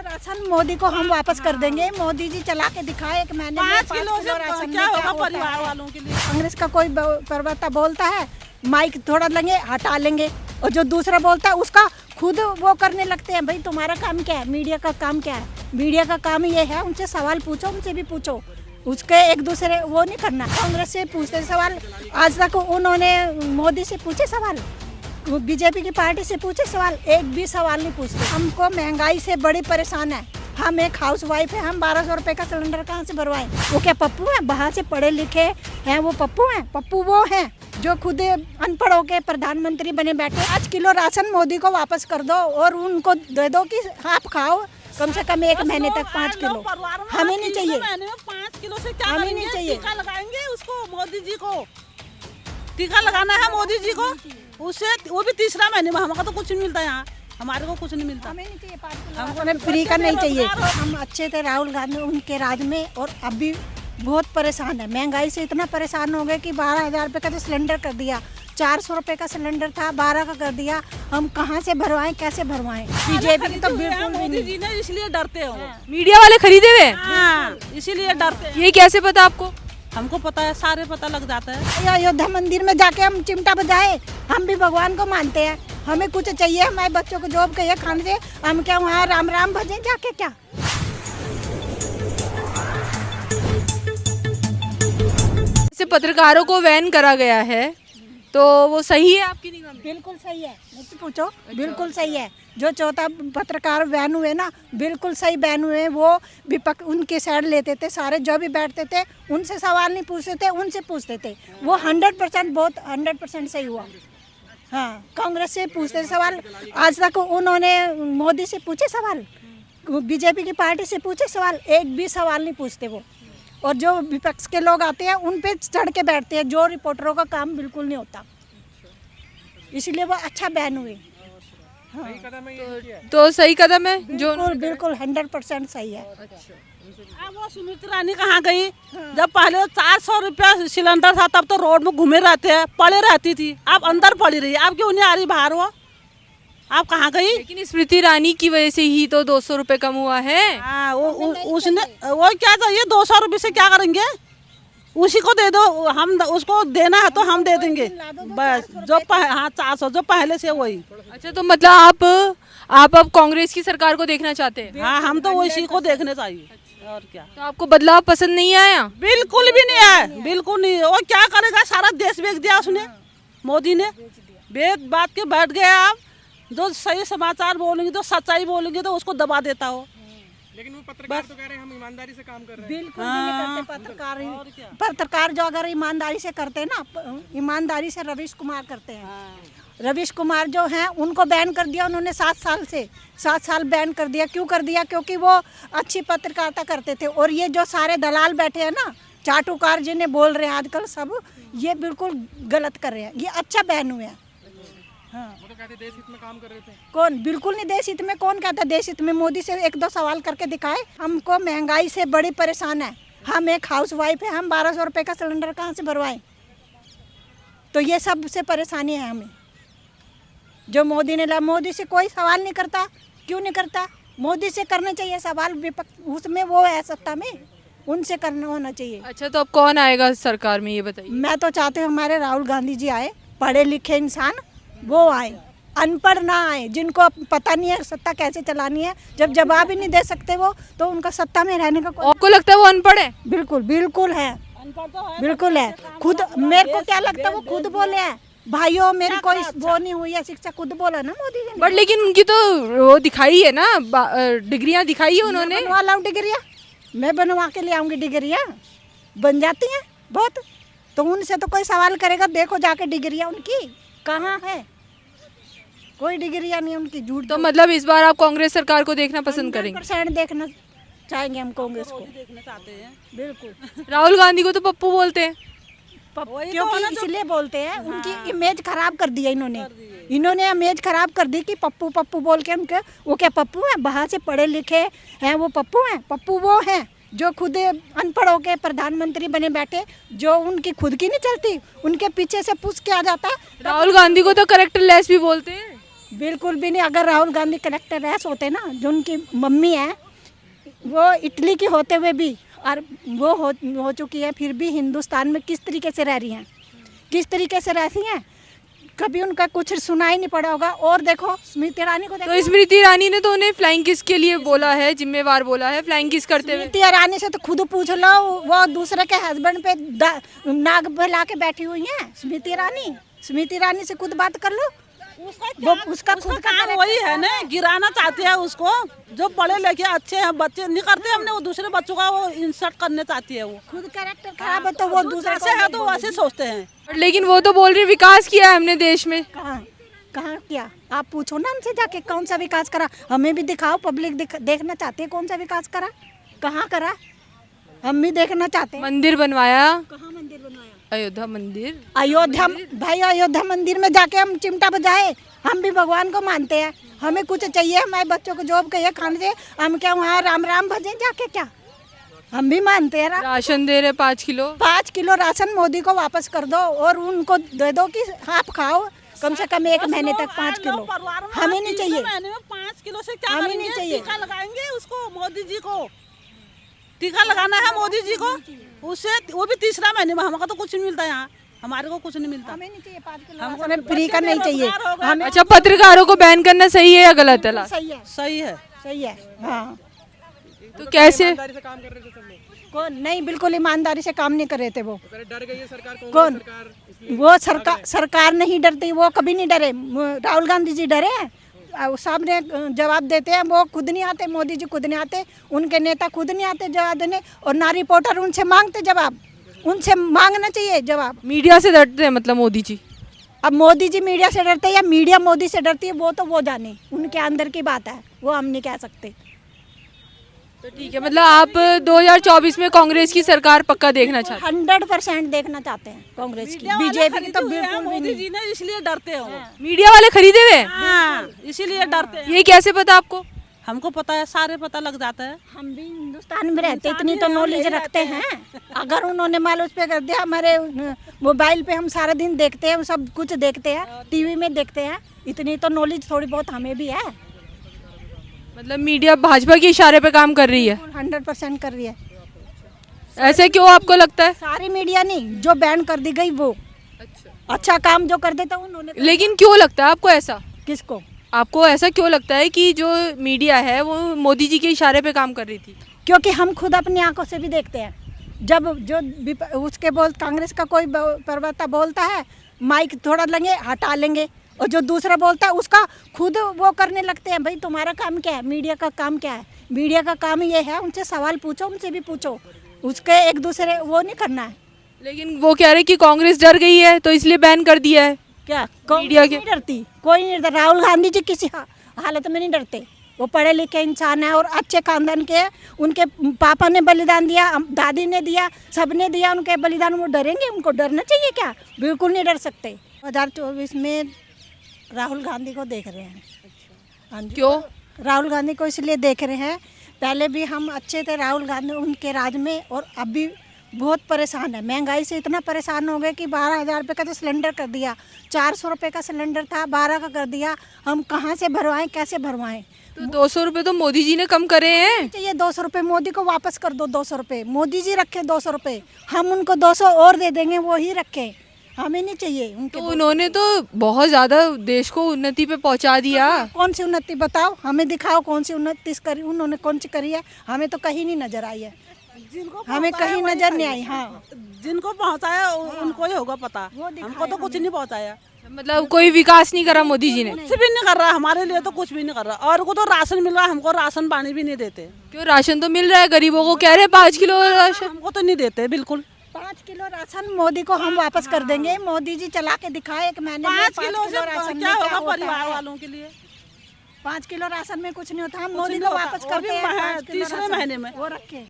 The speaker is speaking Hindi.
राशन मोदी को हम वापस कर देंगे। मोदी जी चला के दिखाए एक महीने में 5 किलो राशन क्या होगा परिवार वालों के लिए। कांग्रेस का कोई प्रवक्ता बोलता है माइक थोड़ा लेंगे हटा लेंगे, और जो दूसरा बोलता है उसका खुद वो करने लगते हैं। भाई तुम्हारा काम क्या है, मीडिया का काम क्या है? मीडिया का काम ये है उनसे सवाल पूछो, उनसे भी पूछो, उसके एक दूसरे वो नहीं करना। कांग्रेस से पूछते सवाल, आज तक उन्होंने मोदी से पूछे सवाल, बीजेपी की पार्टी से पूछे सवाल, एक भी सवाल नहीं पूछते। हमको महंगाई से बड़ी परेशान है। हम एक हाउस वाइफ है, हम 1200 रुपए का सिलेंडर कहाँ से भरवाएं? वो क्या पप्पू है? बाहर से पढ़े लिखे हैं वो पप्पू हैं? पप्पू वो हैं जो खुद अनपढ़ होके प्रधानमंत्री बने बैठे। 5 किलो राशन मोदी को वापस कर दो और उनको दे दो कि आप खाओ कम से कम एक महीने तक 5 किलो। हमें नहीं चाहिए, 5 किलो से क्या हमें नहीं चाहिए। टीका लगाएंगे उसको, मोदी जी को टीका लगाना है मोदी जी को, उससे वो भी तीसरा महीने में। हमको तो कुछ नहीं मिलता यहाँ, हमारे को कुछ नहीं मिलता। हमें नहीं चाहिए 5 किलो, हमें फ्री का नहीं चाहिए। हम अच्छे थे राहुल गांधी उनके राज में, और अभी बहुत परेशान है। महंगाई से इतना परेशान हो गए कि 12,000 रुपये का तो सिलेंडर कर दिया, 400 रुपये का सिलेंडर था 12 का कर दिया। हम कहाँ से भरवाएं, कैसे भरवाएं? बीजेपी की तो बिल्कुल भी मोदी नहीं। जी ने इसलिए डरते हो। मीडिया वाले खरीदे हुए हैं? हाँ, इसीलिए डरते हैं। ये कैसे पता आपको? हमको पता है, सारे पता लग जाता है। अयोध्या मंदिर में जाके हम चिमटा बजाए, हम भी भगवान को मानते हैं। हमें कुछ चाहिए, हमारे बच्चों को जॉब कहिए खाने से, हम क्या वहाँ राम राम भजें जाके? क्या जैसे पत्रकारों को बैन करा गया है तो वो सही है आपकी निगाह में? बिल्कुल सही है, मुझसे पूछो। बिल्कुल सही है। जो चौथा पत्रकार बैन हुए ना, बिल्कुल सही बैन हुए। वो विपक्ष उनके साइड लेते थे, सारे जो भी बैठते थे उनसे सवाल नहीं पूछते थे, उनसे पूछते थे। वो 100% बहुत 100% सही हुआ। हाँ, कांग्रेस से पूछते थे सवाल, आज तक उन्होंने मोदी से पूछे सवाल, बीजेपी की पार्टी से पूछे सवाल, एक भी सवाल नहीं पूछते वो। और जो विपक्ष के लोग आते हैं उन पे चढ़ के बैठते हैं, जो रिपोर्टरों का काम बिल्कुल नहीं होता। इसलिए वो अच्छा बैन हुए। हाँ। तो सही कदम है जो बिल्कुल बिल्कुल 100% सही है। अब वो सुमित्रा रानी कहाँ गई? जब पहले 400 रुपया सिलेंडर था तब तो रोड में घूमे रहते हैं, पड़े रहती थी। अब अंदर पड़ी रही, अब क्यों नहीं आ रही बाहर? वो आप कहाँ गई? लेकिन स्मृति ईरानी की वजह से ही तो 200 रुपए कम हुआ है। हाँ, उसने वो क्या चाहिए? 200 रुपये से क्या करेंगे? उसी को दे दो, हम उसको देना है तो हम दे देंगे बस। जो हाँ 400 जो पहले से वही। अच्छा, तो मतलब आप अब कांग्रेस की सरकार को देखना चाहते हैं? हाँ, हम तो इसी को देखने चाहिए। और क्या? तो आपको बदलाव पसंद नहीं आया? बिल्कुल भी नहीं आया, बिल्कुल नहीं। वो क्या करेगा? सारा देश बेच दिया उसने, मोदी ने। बेच बात के बैठ गए। आप जो सही समाचार बोलेंगे, तो सच्चाई बोलेंगे तो उसको दबा देता हो। लेकिन वो पत्रकार तो कह रहे हैं हम ईमानदारी से काम कर रहे हैं। बिल्कुल भी नहीं करते पत्रकार जो अगर ईमानदारी से करते हैं ना, ईमानदारी से रवीश कुमार करते हैं। रवीश कुमार जो हैं उनको बैन कर दिया उन्होंने 7 साल बैन कर दिया। क्यों कर दिया? क्योंकि वो अच्छी पत्रकारिता करते थे। और ये जो सारे दलाल बैठे हैं ना, चाटुकार जिन्हें बोल रहे हैं आजकल सब, ये बिल्कुल गलत कर रहे हैं। ये अच्छा बैन हुआ है। हाँ। वो तो कहते देश हित में काम कर रहे थे। कौन? बिल्कुल नहीं देश हित में। कौन कहता है देश हित में? मोदी से 1-2 सवाल करके दिखाए। हमको महंगाई से बड़ी परेशान है। हम एक हाउस वाइफ है, हम 1200 रुपए का सिलेंडर कहाँ से भरवाएं? तो ये सबसे परेशानी है हमें। जो मोदी ने ला, मोदी से कोई सवाल नहीं करता। क्यों नहीं करता? मोदी से करना चाहिए सवाल। विपक्ष उसमें वो है सत्ता में, उनसे करना होना चाहिए। अच्छा, तो अब कौन आएगा सरकार में, ये बताइए? मैं तो चाहती हूँ हमारे राहुल गांधी जी आए, पढ़े लिखे इंसान वो आए, अनपढ़ ना आए, जिनको पता नहीं है सत्ता कैसे चलानी है। जब जवाब ही नहीं दे सकते वो, तो उनका सत्ता में रहने का आपको लगता है वो अनपढ़ है? बिल्कुल बिल्कुल है, बिल्कुल है। खुद मेरे को क्या लगता है वो खुद बोले हैं, भाइयों मेरी कोई वो नहीं हुई है शिक्षा, खुद बोला ना मोदी जी ने। बट लेकिन उनकी तो वो दिखाई है ना, डिग्रियां दिखाई है उन्होंने। बनवा लाऊं डिग्रियां? मैं बनवा के ले आऊंगी डिग्रियां? बन जाती हैं बहुत। तो उनसे तो कोई सवाल करेगा, देखो जाके डिग्रियां उनकी कहाँ है? कोई डिग्रियां नहीं उनकी, झूठ। तो मतलब इस बार आप कांग्रेस सरकार को देखना पसंद करेंगे? 100% देखना चाहेंगे हम कांग्रेस को। देखना चाहते हैं। बिल्कुल। राहुल गांधी को तो पप्पू बोलते हैं। क्योंकि इसलिए बोलते हैं, उनकी इमेज खराब कर दिया इन्होंने इमेज खराब कर दी कि पप्पू पप्पू बोल के उनके, वो क्या पप्पू हैं? बाहर से पढ़े लिखे हैं वो पप्पू हैं? पप्पू वो हैं जो खुद अनपढ़ होके प्रधानमंत्री बने बैठे, जो उनकी खुद की नहीं चलती, उनके पीछे से पूछ के आ जाता है। राहुल गांधी को तो करेक्टर लेस भी बोलते हैं। बिल्कुल भी नहीं। अगर राहुल गांधी कलेक्टर ऐसे होते ना, जो उनकी मम्मी है वो इटली की होते हुए भी, और वो हो चुकी है, फिर भी हिंदुस्तान में किस तरीके से रह रही हैं, किस तरीके से रहती हैं, कभी उनका कुछ सुना ही नहीं पड़ा होगा। और देखो स्मृति ईरानी को, देखो तो स्मृति ईरानी ने तो उन्हें फ्लाइंग किस के लिए बोला है, जिम्मेवार बोला है फ्लाइंग किस करते हुए। स्मृति ईरानी से तो खुद पूछ लो, वो दूसरे के हस्बैंड पे नाग फैला के बैठी हुई हैं। स्मृति ईरानी से खुद बात कर लो। उसका खुद का काम वही है ना, गिराना चाहते हैं उसको। जो पढ़े लिखे अच्छे हैं बच्चे नहीं करते, हमने वो दूसरे बच्चों का वो इंसल्ट करने चाहती है। वो खुद कैरेक्टर खराब है तो वो दूसरे से है तो वैसे सोचते हैं। लेकिन वो तो बोल रही विकास किया है हमने देश में। कहाँ किया? आप पूछो ना हमसे जाके कौन सा विकास करा, हमें भी दिखाओ। पब्लिक देखना चाहती है कौन सा विकास करा, कहाँ करा, हम भी देखना चाहते हैं। मंदिर बनवाया, कहाँ मंदिर बनवाया? अयोध्या मंदिर। अयोध्या भाई, अयोध्या मंदिर में जाके हम चिमटा बजाए, हम भी भगवान को मानते हैं। हमें कुछ चाहिए, हमारे बच्चों को जॉब कहिए खाने से, हम क्या वहाँ राम राम भजे जाके? क्या हम भी मानते हैं। राशन दे रहे 5 किलो। 5 किलो राशन मोदी को वापस कर दो और उनको दे दो कि आप खाओ कम से कम 1 महीने तक 5 किलो। हमें नहीं चाहिए। महीने में 5 किलो से क्या हमें करेंगे? नहीं चाहिए। टीका लगाएंगे उसको, मोदी जी को टीका लगाना है मोदी जी को, उससे वो भी तीसरा महीने में। हमको तो कुछ नहीं मिलता यहाँ, हमारे को कुछ नहीं मिलता। हमें नहीं चाहिए 5 किलो, हमें फ्री का नहीं चाहिए। हमें अच्छा, पत्रकारों को बैन करना सही है या गलत है? सही है, सही है, सही है। हाँ, तो कैसे? ईमानदारी से काम कर रहे थे सब लोग? कौन नहीं, बिल्कुल ईमानदारी से काम नहीं कर रहे थे वो। तो डर गई है सरकार, कौन? सरकार इसलिए वो सरकार नहीं डरती, वो कभी नहीं डरे। राहुल गांधी जी डरे हैं, सामने जवाब देते हैं। वो खुद नहीं आते, मोदी जी खुद नहीं आते, उनके नेता खुद नहीं आते जवाब देने, और ना रिपोर्टर उनसे मांगते जवाब। उनसे मांगना चाहिए जवाब। मीडिया से डरते हैं मतलब मोदी जी? अब मोदी जी मीडिया से डरते हैं या मीडिया मोदी से डरती है, वो तो वो जाने, उनके अंदर की बात है, वो हम नहीं कह सकते। तो ठीक है, मतलब आप 2024 में कांग्रेस की सरकार पक्का देखना चाहते हैं? 100% देखना चाहते हैं कांग्रेस की। बीजेपी की तो बिल्कुल भी मोदी नहीं। जी ने इसलिए डरते हैं वो। मीडिया वाले खरीदे हुए हैं? हाँ, इसीलिए डरते हैं। ये कैसे पता आपको? हमको पता है, सारे पता लग जाता है। हम भी हिंदुस्तान में रहते, इतनी तो नॉलेज रखते हैं। अगर उन्होंने मान लो उस पे कर दिया, हमारे मोबाइल पे हम सारा दिन देखते हैं, सब कुछ देखते हैं, टीवी में देखते हैं, इतनी तो नॉलेज थोड़ी बहुत हमें भी है। मतलब मीडिया भाजपा के इशारे पे काम कर रही है? 100% कर रही है। ऐसे क्यों आपको लगता है? सारी मीडिया नहीं, जो बैन कर दी गई वो अच्छा काम जो कर देता उन्होंने। लेकिन क्यों लगता है आपको ऐसा? किसको? आपको ऐसा क्यों लगता है कि जो मीडिया है वो मोदी जी के इशारे पे काम कर रही थी? क्योंकि हम खुद अपनी आंखों से भी देखते हैं। जब जो उसके कांग्रेस का कोई प्रवक्ता बोलता है, माइक थोड़ा लेंगे हटा लेंगे, और जो दूसरा बोलता है उसका खुद वो करने लगते हैं। भाई तुम्हारा काम क्या है? मीडिया का काम क्या है? मीडिया का काम ये है, उनसे सवाल पूछो, उनसे भी पूछो, उसके एक दूसरे वो नहीं करना है। लेकिन वो कह रहे कि कांग्रेस डर गई है तो इसलिए बैन कर दिया है। क्या मीडिया के? नहीं डरती, कोई नहीं डरता। राहुल गांधी जी किसी हालत में नहीं डरते। वो पढ़े लिखे इंसान है और अच्छे खानदान के हैं। उनके पापा ने बलिदान दिया, दादी ने दिया, सबने दिया उनके बलिदान। वो डरेंगे? उनको डरना चाहिए क्या? बिल्कुल नहीं डर सकते। 2024 में राहुल गांधी को देख रहे हैं। हाँ जी। क्यों? राहुल गांधी को इसलिए देख रहे हैं, पहले भी हम अच्छे थे राहुल गांधी उनके राज में, और अभी बहुत परेशान है। महंगाई से इतना परेशान हो गए कि 12,000 रुपये का तो सिलेंडर कर दिया, 400 रुपये का सिलेंडर था 12 का कर दिया। हम कहाँ से भरवाएं, कैसे भरवाएं? तो 200 रुपये तो मोदी जी ने कम करे हैं। चाहिए 200 रुपये, मोदी को वापस कर दो 200 रुपये। मोदी जी रखे 200 रुपये, हम उनको 200 और दे देंगे, वो ही रखें, हमें नहीं चाहिए उनके। तो उन्होंने तो बहुत ज़्यादा देश को उन्नति पे पहुंचा दिया। कौन सी उन्नति बताओ, हमें दिखाओ कौन सी उन्नति करी उन्होंने, कौन सी करी है? हमें तो कहीं नहीं नजर आई है, हमें कहीं नजर नहीं आई। हाँ, जिनको पहुंचाया उनको ही होगा पता, हमको तो कुछ नहीं पहुंचाया। मतलब कोई विकास नहीं करा मोदी जी ने? कुछ भी नहीं कर रहा, हमारे लिए तो कुछ भी नहीं कर रहा। और को तो राशन मिल रहा, हमको राशन पानी भी नहीं देते। क्यों? राशन तो मिल रहा है गरीबों को, कह रहे 5 किलो राशन। हमको तो नहीं देते बिल्कुल। 5 किलो राशन मोदी को हम वापस कर देंगे। मोदी जी चला के दिखाए 1 महीने में 5 किलो से राशन क्या में होगा होता परिवार है। वालों के लिए? 5 किलो राशन में कुछ नहीं होता, हम कुछ मोदी नहीं को होता। वापस वो करते भी हैं 5 किलो तीसरे राशन, महीने में। वो रखे।